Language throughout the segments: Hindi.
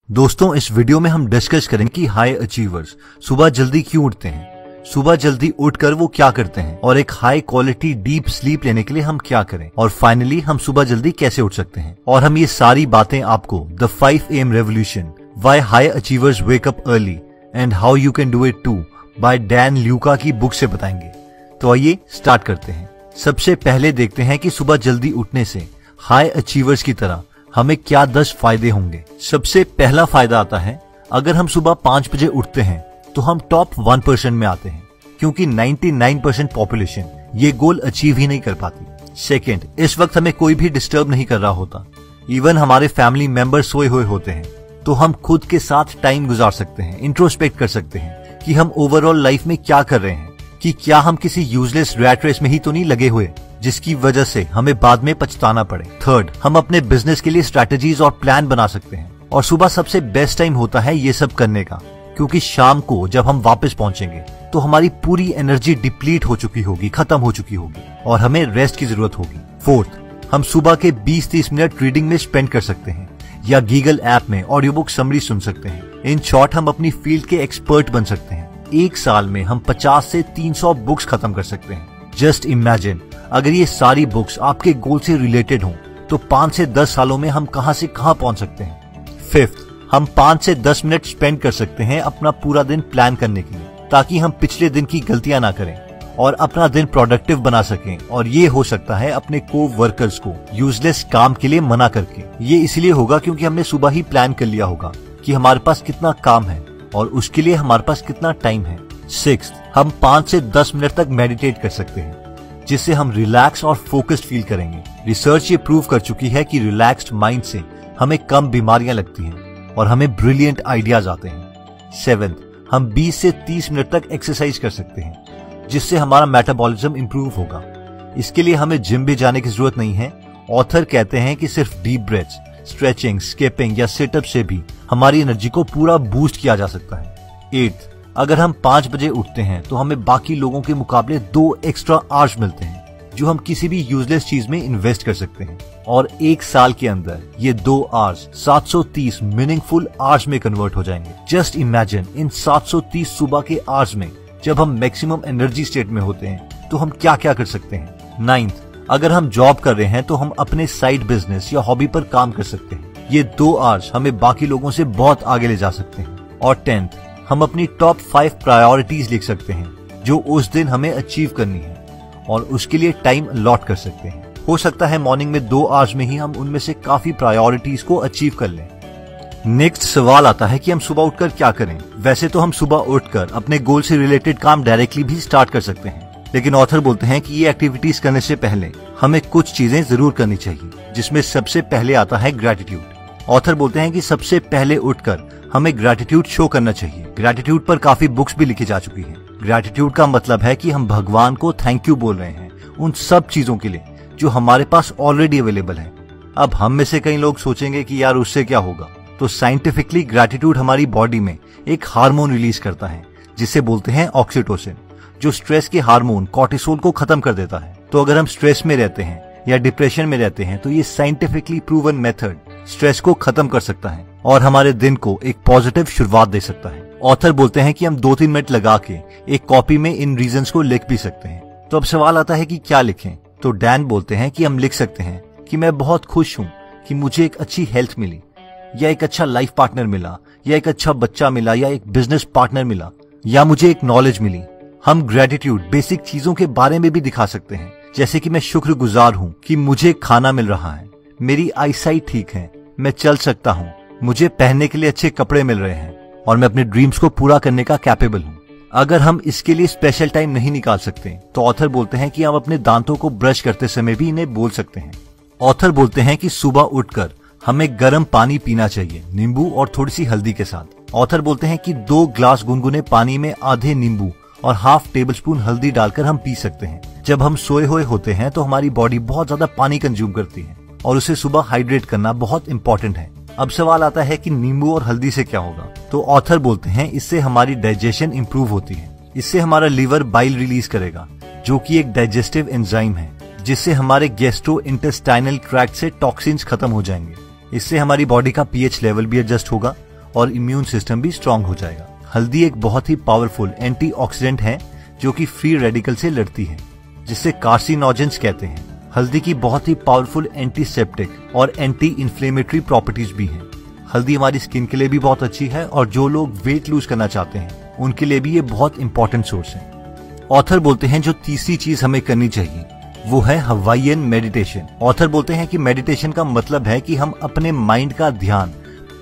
दोस्तों, इस वीडियो में हम डिस्कस करेंगे कि हाई अचीवर्स सुबह जल्दी क्यों उठते हैं, सुबह जल्दी उठकर वो क्या करते हैं और एक हाई क्वालिटी डीप स्लीप लेने के लिए हम क्या करें, और फाइनली हम सुबह जल्दी कैसे उठ सकते हैं। और हम ये सारी बातें आपको the 5 AM revolution, why high achievers wake up early and how you can do it too by Dan Luca की बुक से बताएंगे। तो आइए स्टार्ट करते हैं। सबसे पहले देखते हैं कि सुबह जल्दी उठने से हाई अचीवर्स की तरह हमें क्या 10 फायदे होंगे। सबसे पहला फायदा आता है, अगर हम सुबह 5 बजे उठते हैं तो हम टॉप 1% में आते हैं, क्योंकि 99% पॉपुलेशन ये गोल अचीव ही नहीं कर पाती। सेकेंड, इस वक्त हमें कोई भी डिस्टर्ब नहीं कर रहा होता, इवन हमारे फैमिली मेंबर सोए हुए होते हैं, तो हम खुद के साथ टाइम गुजार सकते हैं, इंट्रोस्पेक्ट कर सकते हैं कि हम ओवरऑल लाइफ में क्या कर रहे हैं, कि क्या हम किसी यूजलेस रैट रेस में ही तो नहीं लगे हुए जिसकी वजह से हमें बाद में पछताना पड़े। थर्ड, हम अपने बिजनेस के लिए स्ट्रैटेजीज और प्लान बना सकते हैं, और सुबह सबसे बेस्ट टाइम होता है ये सब करने का, क्योंकि शाम को जब हम वापस पहुंचेंगे तो हमारी पूरी एनर्जी डिप्लीट हो चुकी होगी, खत्म हो चुकी होगी, और हमें रेस्ट की जरूरत होगी। फोर्थ, हम सुबह के 20-30 मिनट रीडिंग में स्पेंड कर सकते हैं, या गीगल ऐप में ऑडियो बुक समरी सुन सकते हैं। इन शॉर्ट, हम अपनी फील्ड के एक्सपर्ट बन सकते हैं। एक साल में हम 50 से 300 बुक्स खत्म कर सकते हैं। जस्ट इमेजिन, अगर ये सारी बुक्स आपके गोल से रिलेटेड हों तो 5 से 10 सालों में हम कहां से कहां पहुंच सकते हैं। फिफ्थ, हम 5 से 10 मिनट स्पेंड कर सकते हैं अपना पूरा दिन प्लान करने के लिए, ताकि हम पिछले दिन की गलतियां ना करें और अपना दिन प्रोडक्टिव बना सकें। और ये हो सकता है अपने को वर्कर्स को यूजलेस काम के लिए मना करके। ये इसलिए होगा क्योंकि हमने सुबह ही प्लान कर लिया होगा कि हमारे पास कितना काम है और उसके लिए हमारे पास कितना टाइम है। सिक्स्थ, हम 5 से 10 मिनट तक मेडिटेट कर सकते हैं, जिससे हम रिलैक्स और फोकस्ड फील करेंगे। रिसर्च ये प्रूव कर चुकी है कि रिलैक्स्ड माइंड से हमें कम बीमारियां लगती हैं और हमें ब्रिलियंट आइडियाज आते हैं। सेवेंथ, हम 20 से 30 मिनट तक एक्सरसाइज कर सकते हैं, जिससे हमारा मेटाबॉलिज्म इंप्रूव होगा। इसके लिए हमें जिम भी जाने की जरूरत नहीं है। ऑथर कहते हैं कि सिर्फ डीप ब्रेथ्स, स्ट्रेचिंग, स्किपिंग या सिटअप से भी हमारी एनर्जी को पूरा बूस्ट किया जा सकता है। एट्थ, अगर हम 5 बजे उठते हैं तो हमें बाकी लोगों के मुकाबले 2 एक्स्ट्रा आवर्स मिलते हैं, जो हम किसी भी यूजलेस चीज में इन्वेस्ट कर सकते हैं। और एक साल के अंदर ये 2 आवर्स 730 मीनिंगफुल आवर्स में कन्वर्ट हो जाएंगे। जस्ट इमेजिन, इन 730 सुबह के आवर्स में जब हम मैक्सिमम एनर्जी स्टेट में होते हैं तो हम क्या क्या कर सकते हैं। नाइन्थ, अगर हम जॉब कर रहे हैं तो हम अपने साइड बिजनेस या हॉबी पर काम कर सकते हैं। ये 2 आवर्स हमें बाकी लोगों से बहुत आगे ले जा सकते हैं। और 10th, हम अपनी टॉप 5 प्रायोरिटीज लिख सकते हैं जो उस दिन हमें अचीव करनी है, और उसके लिए टाइम अलॉट कर सकते हैं। हो सकता है मॉर्निंग में 2 आवर्स में ही हम उनमें से काफी प्रायोरिटीज को अचीव कर लें। नेक्स्ट सवाल आता है कि हम सुबह उठकर क्या करें। वैसे तो हम सुबह उठकर अपने गोल से रिलेटेड काम डायरेक्टली भी स्टार्ट कर सकते हैं, लेकिन ऑथर बोलते हैं कि ये एक्टिविटीज करने से पहले हमें कुछ चीजें जरूर करनी चाहिए, जिसमें सबसे पहले आता है ग्रेटिट्यूड। ऑथर बोलते हैं कि सबसे पहले उठकर हमें ग्रेटिट्यूड शो करना चाहिए। ग्रेटिट्यूड पर काफी बुक्स भी लिखी जा चुकी हैं। ग्रेटिट्यूड का मतलब है कि हम भगवान को थैंक यू बोल रहे हैं उन सब चीजों के लिए जो हमारे पास ऑलरेडी अवेलेबल है। अब हम में से कई लोग सोचेंगे कि यार उससे क्या होगा, तो साइंटिफिकली ग्रेटिट्यूड हमारी बॉडी में एक हार्मोन रिलीज करता है जिसे बोलते हैं ऑक्सीटोसिन, जो स्ट्रेस के हार्मोन कॉर्टिसोल को खत्म कर देता है। तो अगर हम स्ट्रेस में रहते हैं या डिप्रेशन में रहते हैं तो ये साइंटिफिकली प्रूवन मेथड स्ट्रेस को खत्म कर सकता है और हमारे दिन को एक पॉजिटिव शुरुआत दे सकता है। ऑथर बोलते हैं कि हम 2-3 मिनट लगा के एक कॉपी में इन रीजंस को लिख भी सकते हैं। तो अब सवाल आता है कि क्या लिखें। तो डैन बोलते हैं कि हम लिख सकते हैं कि मैं बहुत खुश हूँ कि मुझे एक अच्छी हेल्थ मिली, या एक अच्छा लाइफ पार्टनर मिला, या एक अच्छा बच्चा मिला, या एक बिजनेस पार्टनर मिला, या मुझे एक नॉलेज मिली। हम ग्रेटिट्यूड बेसिक चीजों के बारे में भी दिखा सकते हैं, जैसे कि मैं शुक्रगुजार हूँ कि मुझे खाना मिल रहा है, मेरी आईसाइट ठीक है, मैं चल सकता हूँ, मुझे पहनने के लिए अच्छे कपड़े मिल रहे हैं, और मैं अपने ड्रीम्स को पूरा करने का कैपेबल हूँ। अगर हम इसके लिए स्पेशल टाइम नहीं निकाल सकते तो ऑथर बोलते हैं कि हम अपने दांतों को ब्रश करते समय भी इन्हें बोल सकते हैं। ऑथर बोलते हैं कि सुबह उठकर हमें गर्म पानी पीना चाहिए, नींबू और थोड़ी सी हल्दी के साथ। ऑथर बोलते हैं कि 2 ग्लास गुनगुने पानी में आधे नींबू और ½ टेबलस्पून हल्दी डालकर हम पी सकते हैं। जब हम सोए हुए होते हैं तो हमारी बॉडी बहुत ज्यादा पानी कंज्यूम करती है और उसे सुबह हाइड्रेट करना बहुत इंपॉर्टेंट है। अब सवाल आता है कि नींबू और हल्दी से क्या होगा। तो ऑथर बोलते हैं इससे हमारी डाइजेशन इंप्रूव होती है। इससे हमारा लीवर बाइल रिलीज करेगा, जो कि एक डाइजेस्टिव एंजाइम है, जिससे हमारे गैस्ट्रो इंटेस्टाइनल ट्रैक्ट से टॉक्सिन्स खत्म हो जाएंगे। इससे हमारी बॉडी का पीएच लेवल भी एडजस्ट होगा और इम्यून सिस्टम भी स्ट्रांग हो जाएगा। हल्दी एक बहुत ही पावरफुल एंटीऑक्सीडेंट है जो कि फ्री रेडिकल से लड़ती है, जिससे कार्सिनोजेंस कहते हैं। हल्दी की बहुत ही पावरफुल एंटीसेप्टिक और एंटी इन्फ्लेमेटरी प्रॉपर्टीज भी हैं। हल्दी हमारी स्किन के लिए भी बहुत अच्छी है और जो लोग वेट लूज करना चाहते हैं उनके लिए भी ये बहुत इंपॉर्टेंट सोर्स है। ऑथर बोलते हैं जो तीसरी चीज हमें करनी चाहिए वो है हवाईयन मेडिटेशन। ऑथर बोलते हैं कि मेडिटेशन का मतलब है कि हम अपने माइंड का ध्यान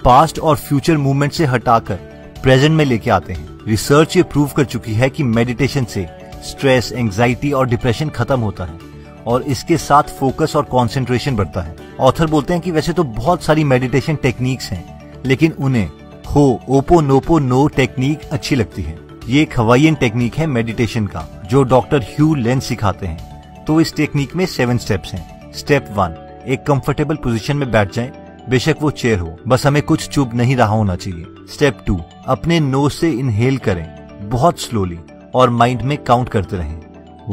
पास्ट और फ्यूचर मूवमेंट से हटाकर प्रेजेंट में लेके आते हैं। रिसर्च ये प्रूव कर चुकी है कि मेडिटेशन से स्ट्रेस, एंजाइटी और डिप्रेशन खत्म होता है और इसके साथ फोकस और कंसंट्रेशन बढ़ता है। ऑथर बोलते हैं कि वैसे तो बहुत सारी मेडिटेशन टेक्निक्स हैं, लेकिन उन्हें होओपोनोपोनो टेक्निक अच्छी लगती है। ये एक हवाईयन टेक्निक है मेडिटेशन का जो डॉक्टर ह्यू लेंस सिखाते हैं। तो इस टेक्निक में 7 स्टेप्स हैं। स्टेप 1, एक कंफर्टेबल पोजीशन में बैठ जाएं, बेशक वो चेयर हो, बस हमें कुछ चुभ नहीं रहा होना चाहिए। स्टेप 2, अपने नोज से इनहेल करें बहुत स्लोली और माइंड में काउंट करते रहें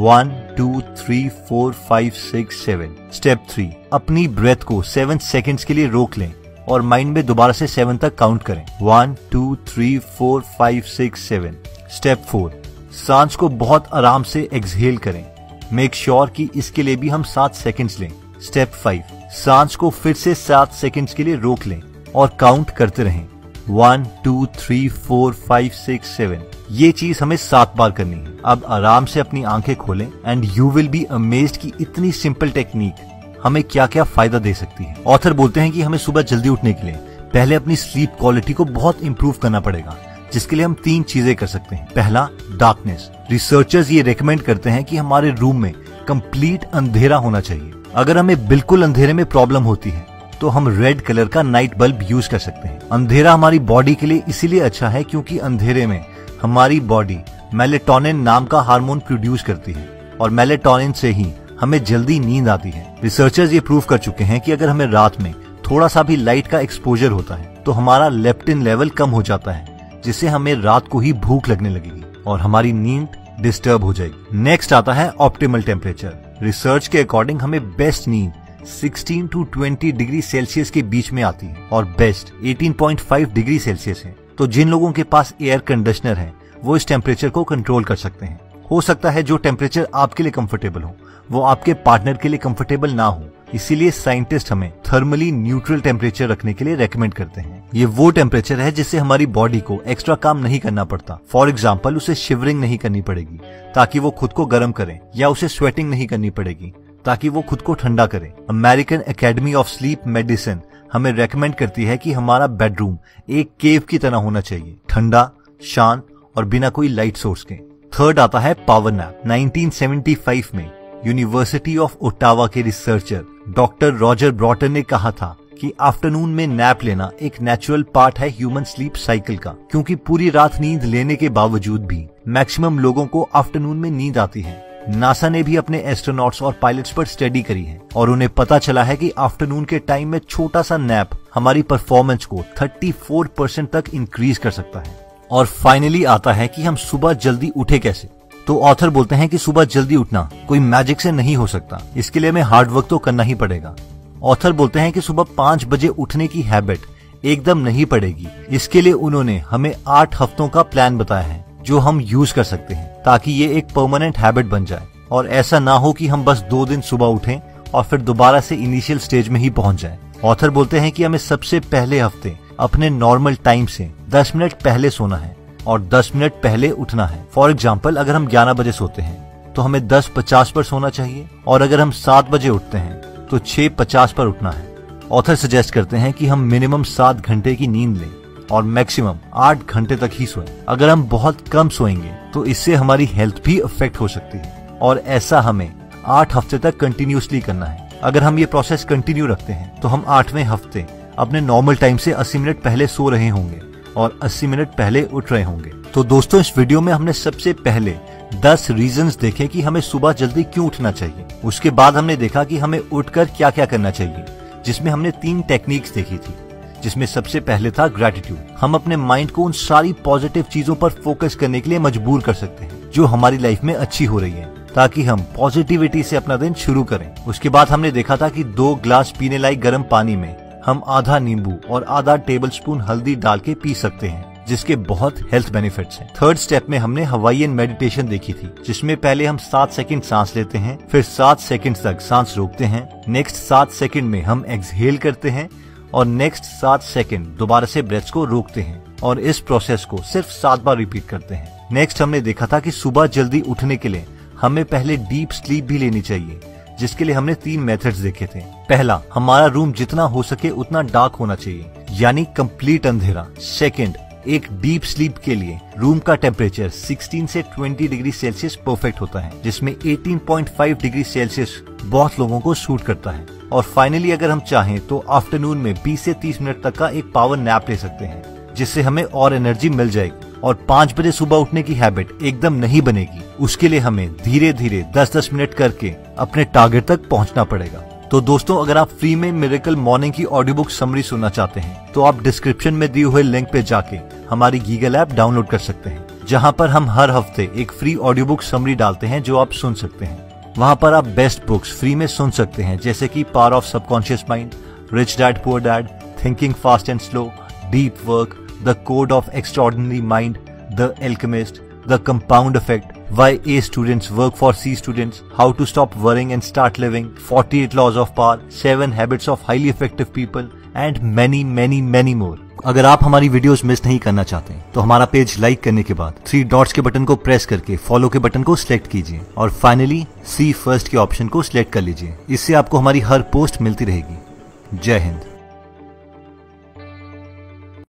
1 2 3 4 5 6 7। स्टेप 3, अपनी ब्रेथ को 7 सेकेंड्स के लिए रोक लें और माइंड में दोबारा से 7 तक काउंट करें 1 2 3 4 5 6 7। स्टेप 4, सांस को बहुत आराम से एक्सहेल करें। मेक श्योर कि इसके लिए भी हम 7 सेकेंड्स लें। स्टेप 5, सांस को फिर से 7 सेकेंड्स के लिए रोक लें और काउंट करते रहें 1 2 3 4 5 6 7। ये चीज हमें 7 बार करनी है। अब आराम से अपनी आंखें खोलें and you will be amazed कि इतनी सिंपल टेक्निक हमें क्या क्या फायदा दे सकती है। ऑथर बोलते हैं कि हमें सुबह जल्दी उठने के लिए पहले अपनी स्लीप क्वालिटी को बहुत इंप्रूव करना पड़ेगा, जिसके लिए हम 3 चीजें कर सकते हैं। पहला, डार्कनेस। रिसर्चर्स ये रेकमेंड करते हैं कि हमारे रूम में कंप्लीट अंधेरा होना चाहिए। अगर हमें बिल्कुल अंधेरे में प्रॉब्लम होती है तो हम रेड कलर का नाइट बल्ब यूज कर सकते हैं। अंधेरा हमारी बॉडी के लिए इसीलिए अच्छा है क्योंकि अंधेरे में हमारी बॉडी मेलेटोनिन नाम का हार्मोन प्रोड्यूस करती है और मेलेटोनिन से ही हमें जल्दी नींद आती है। रिसर्चर्स ये प्रूव कर चुके हैं कि अगर हमें रात में थोड़ा सा भी लाइट का एक्सपोजर होता है तो हमारा लेप्टिन लेवल कम हो जाता है, जिससे हमें रात को ही भूख लगने लगेगी और हमारी नींद डिस्टर्ब हो जाएगी। नेक्स्ट आता है ऑप्टिमल टेम्परेचर। रिसर्च के अकॉर्डिंग हमें बेस्ट नींद 16 to 20 डिग्री सेल्सियस के बीच में आती है और बेस्ट 18.5 डिग्री सेल्सियस है। तो जिन लोगों के पास एयर कंडीशनर है वो इस टेम्परेचर को कंट्रोल कर सकते हैं। हो सकता है जो टेम्परेचर आपके लिए कंफर्टेबल हो वो आपके पार्टनर के लिए कंफर्टेबल ना हो, इसीलिए साइंटिस्ट हमें थर्मली न्यूट्रल टेम्परेचर रखने के लिए रेकमेंड करते हैं। ये वो टेम्परेचर है जिससे हमारी बॉडी को एक्स्ट्रा काम नहीं करना पड़ता। फॉर एग्जाम्पल, उसे शिवरिंग नहीं करनी पड़ेगी ताकि वो खुद को गर्म करे, या उसे स्वेटिंग नहीं करनी पड़ेगी ताकि वो खुद को ठंडा करे। American academy of sleep medicine हमें रेकमेंड करती है कि हमारा बेडरूम एक केव की तरह होना चाहिए, ठंडा, शांत और बिना कोई लाइट सोर्स के। थर्ड आता है पावर नैप। 1975 में यूनिवर्सिटी ऑफ ओटावा के रिसर्चर डॉक्टर रॉजर ब्रॉटन ने कहा था कि आफ्टरनून में नैप लेना एक नेचुरल पार्ट है ह्यूमन स्लीप साइकिल का, क्योंकि पूरी रात नींद लेने के बावजूद भी मैक्सिमम लोगों को आफ्टरनून में नींद आती है। नासा ने भी अपने एस्ट्रोनॉट्स और पायलट्स पर स्टडी करी है और उन्हें पता चला है कि आफ्टरनून के टाइम में छोटा सा नैप हमारी परफॉर्मेंस को 34% तक इंक्रीज कर सकता है। और फाइनली आता है कि हम सुबह जल्दी उठे कैसे। तो ऑथर बोलते हैं कि सुबह जल्दी उठना कोई मैजिक से नहीं हो सकता, इसके लिए हमें हार्ड वर्क तो करना ही पड़ेगा। ऑथर बोलते हैं कि सुबह 5 बजे उठने की हैबिट एकदम नहीं पड़ेगी। इसके लिए उन्होंने हमें 8 हफ्तों का प्लान बताया है जो हम यूज कर सकते हैं ताकि ये एक परमानेंट हैबिट बन जाए और ऐसा ना हो कि हम बस 2 दिन सुबह उठें और फिर दोबारा से इनिशियल स्टेज में ही पहुंच जाएं। ऑथर बोलते हैं कि हमें सबसे पहले हफ्ते अपने नॉर्मल टाइम से 10 मिनट पहले सोना है और 10 मिनट पहले उठना है। फॉर एग्जाम्पल, अगर हम 11 बजे सोते हैं तो हमें 10:50 पर सोना चाहिए और अगर हम 7 बजे उठते हैं तो 6:50 पर उठना है। ऑथर सजेस्ट करते हैं कि हम मिनिमम 7 घंटे की नींद लें और मैक्सिमम 8 घंटे तक ही सोएं। अगर हम बहुत कम सोएंगे तो इससे हमारी हेल्थ भी अफेक्ट हो सकती है और ऐसा हमें 8 हफ्ते तक कंटिन्यूसली करना है। अगर हम ये प्रोसेस कंटिन्यू रखते हैं तो हम 8वें हफ्ते अपने नॉर्मल टाइम से 80 मिनट पहले सो रहे होंगे और 80 मिनट पहले उठ रहे होंगे। तो दोस्तों, इस वीडियो में हमने सबसे पहले 10 रीजंस देखे कि हमें सुबह जल्दी क्यों उठना चाहिए। उसके बाद हमने देखा कि हमें उठकर क्या क्या करना चाहिए, जिसमें हमने 3 टेक्निक्स देखी थी, जिसमें सबसे पहले था ग्रैटिट्यूड। हम अपने माइंड को उन सारी पॉजिटिव चीजों पर फोकस करने के लिए मजबूर कर सकते हैं जो हमारी लाइफ में अच्छी हो रही है, ताकि हम पॉजिटिविटी से अपना दिन शुरू करें। उसके बाद हमने देखा था कि 2 ग्लास पीने लायक गर्म पानी में हम आधा नींबू और आधा टेबलस्पून हल्दी डाल के पी सकते हैं, जिसके बहुत हेल्थ बेनिफिट्स हैं। थर्ड स्टेप में हमने हवाईयन मेडिटेशन देखी थी, जिसमें पहले हम 7 सेकंड सांस लेते हैं, फिर 7 सेकंड तक सांस रोकते हैं, नेक्स्ट 7 सेकंड में हम एक्सहेल करते हैं और नेक्स्ट 7 सेकंड दोबारा से ब्रेथ को रोकते हैं और इस प्रोसेस को सिर्फ 7 बार रिपीट करते हैं। नेक्स्ट हमने देखा था कि सुबह जल्दी उठने के लिए हमें पहले डीप स्लीप भी लेनी चाहिए, जिसके लिए हमने 3 मेथड्स देखे थे। पहला, हमारा रूम जितना हो सके उतना डार्क होना चाहिए, यानी कंप्लीट अंधेरा। सेकंड, एक डीप स्लीप के लिए रूम का टेम्परेचर 16 से 20 डिग्री सेल्सियस परफेक्ट होता है, जिसमें 18.5 डिग्री सेल्सियस बहुत लोगों को सूट करता है। और फाइनली अगर हम चाहें तो आफ्टरनून में 20 से 30 मिनट तक का एक पावर नैप ले सकते हैं, जिससे हमें और एनर्जी मिल जाएगी। और 5 बजे सुबह उठने की हैबिट एकदम नहीं बनेगी, उसके लिए हमें धीरे धीरे 10-10 मिनट करके अपने टारगेट तक पहुंचना पड़ेगा। तो दोस्तों, अगर आप फ्री में मिरेकल मॉर्निंग की ऑडियो बुक समरी सुनना चाहते हैं तो आप डिस्क्रिप्शन में दिए हुए लिंक पे जाके हमारी गीगल ऐप डाउनलोड कर सकते हैं, जहां पर हम हर हफ्ते एक फ्री ऑडियो बुक समरी डालते हैं जो आप सुन सकते हैं। वहां पर आप बेस्ट बुक्स फ्री में सुन सकते हैं, जैसे कि power of subconscious mind, rich dad poor dad, thinking fast and slow, deep work, the code of extraordinary mind, the alchemist, the compound effect, Why A students work for C students, How to stop worrying and start living, 48 laws of power, 7 habits of highly effective people and many more। अगर आप हमारी वीडियोस मिस नहीं करना चाहते तो हमारा पेज लाइक करने के बाद 3 डॉट्स के बटन को प्रेस करके फॉलो के बटन को सिलेक्ट कीजिए और फाइनली सी फर्स्ट के ऑप्शन को सिलेक्ट कर लीजिए। इससे आपको हमारी हर पोस्ट मिलती रहेगी। जय हिंद।